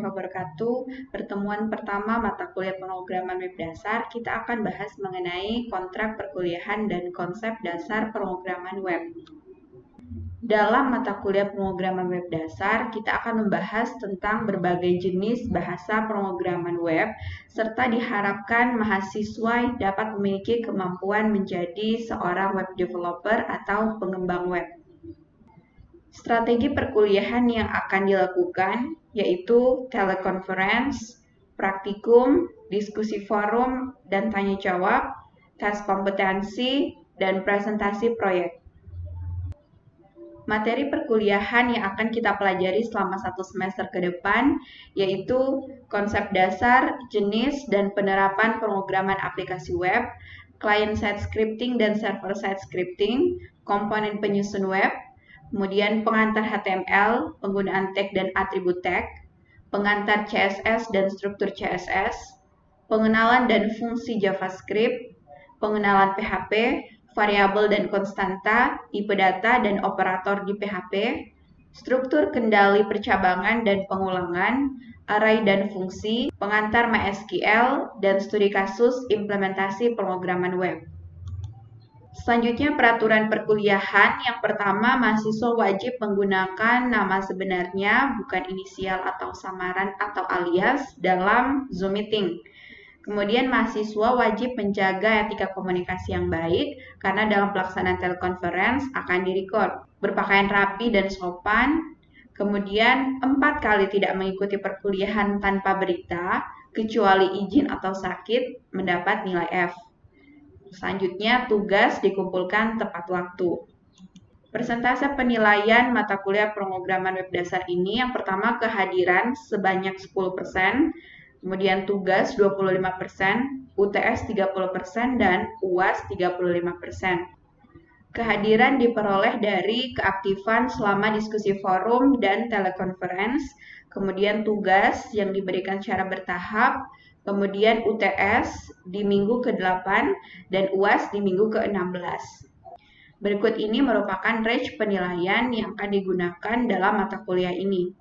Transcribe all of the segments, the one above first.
wabarakatuh. Pertemuan pertama mata kuliah pemrograman web dasar, kita akan bahas mengenai kontrak perkuliahan dan konsep dasar pemrograman web. Dalam mata kuliah pemrograman web dasar, kita akan membahas tentang berbagai jenis bahasa pemrograman web, serta diharapkan mahasiswa dapat memiliki kemampuan menjadi seorang web developer atau pengembang web. Strategi perkuliahan yang akan dilakukan yaitu teleconference, praktikum, diskusi forum dan tanya jawab, tes kompetensi, dan presentasi proyek. Materi perkuliahan yang akan kita pelajari selama 1 semester ke depan yaitu konsep dasar, jenis, dan penerapan pemrograman aplikasi web, client-side scripting dan server-side scripting, komponen penyusun web, kemudian pengantar HTML, penggunaan tag dan atribut tag, pengantar CSS dan struktur CSS, pengenalan dan fungsi JavaScript, pengenalan PHP, variabel dan konstanta, tipe data dan operator di PHP, struktur kendali percabangan dan pengulangan, array dan fungsi, pengantar MySQL, dan studi kasus implementasi pemrograman web. Selanjutnya peraturan perkuliahan. Yang pertama, mahasiswa wajib menggunakan nama sebenarnya, bukan inisial atau samaran atau alias dalam Zoom meeting. Kemudian mahasiswa wajib menjaga etika komunikasi yang baik karena dalam pelaksanaan teleconference akan direcord. Berpakaian rapi dan sopan. Kemudian 4 kali tidak mengikuti perkuliahan tanpa berita, kecuali izin atau sakit, mendapat nilai F. Selanjutnya tugas dikumpulkan tepat waktu. Persentase penilaian mata kuliah pemrograman web dasar ini yang pertama kehadiran sebanyak 10%, kemudian tugas 25%, UTS 30%, dan UAS 35%. Kehadiran diperoleh dari keaktifan selama diskusi forum dan teleconference, kemudian tugas yang diberikan secara bertahap, kemudian UTS di minggu ke-8, dan UAS di minggu ke-16. Berikut ini merupakan range penilaian yang akan digunakan dalam mata kuliah ini.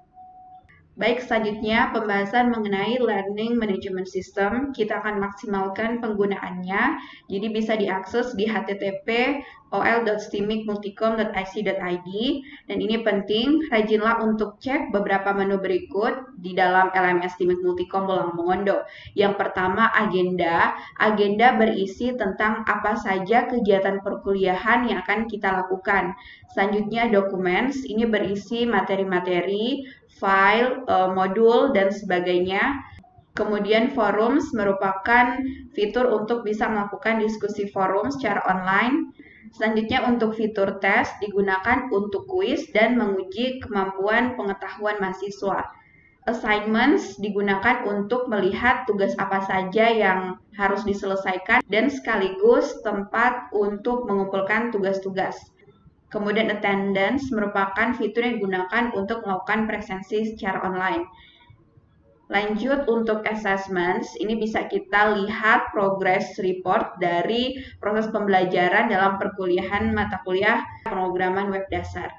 Baik, selanjutnya pembahasan mengenai Learning Management System. Kita akan maksimalkan penggunaannya, jadi bisa diakses di http://ol.stimikmulticom.ic.id. Dan ini penting, rajinlah untuk cek beberapa menu berikut di dalam LMS Stimik Multicom Bolang Mongondo. Yang pertama, agenda. Agenda berisi tentang apa saja kegiatan perkuliahan yang akan kita lakukan. Selanjutnya, documents. Ini berisi materi-materi, file, modul, dan sebagainya. Kemudian forums merupakan fitur untuk bisa melakukan diskusi forum secara online. Selanjutnya untuk fitur tes digunakan untuk kuis dan menguji kemampuan pengetahuan mahasiswa. Assignments digunakan untuk melihat tugas apa saja yang harus diselesaikan dan sekaligus tempat untuk mengumpulkan tugas-tugas. Kemudian attendance merupakan fitur yang digunakan untuk melakukan presensi secara online. Lanjut untuk assessments, ini bisa kita lihat progress report dari proses pembelajaran dalam perkuliahan mata kuliah pemrograman web dasar.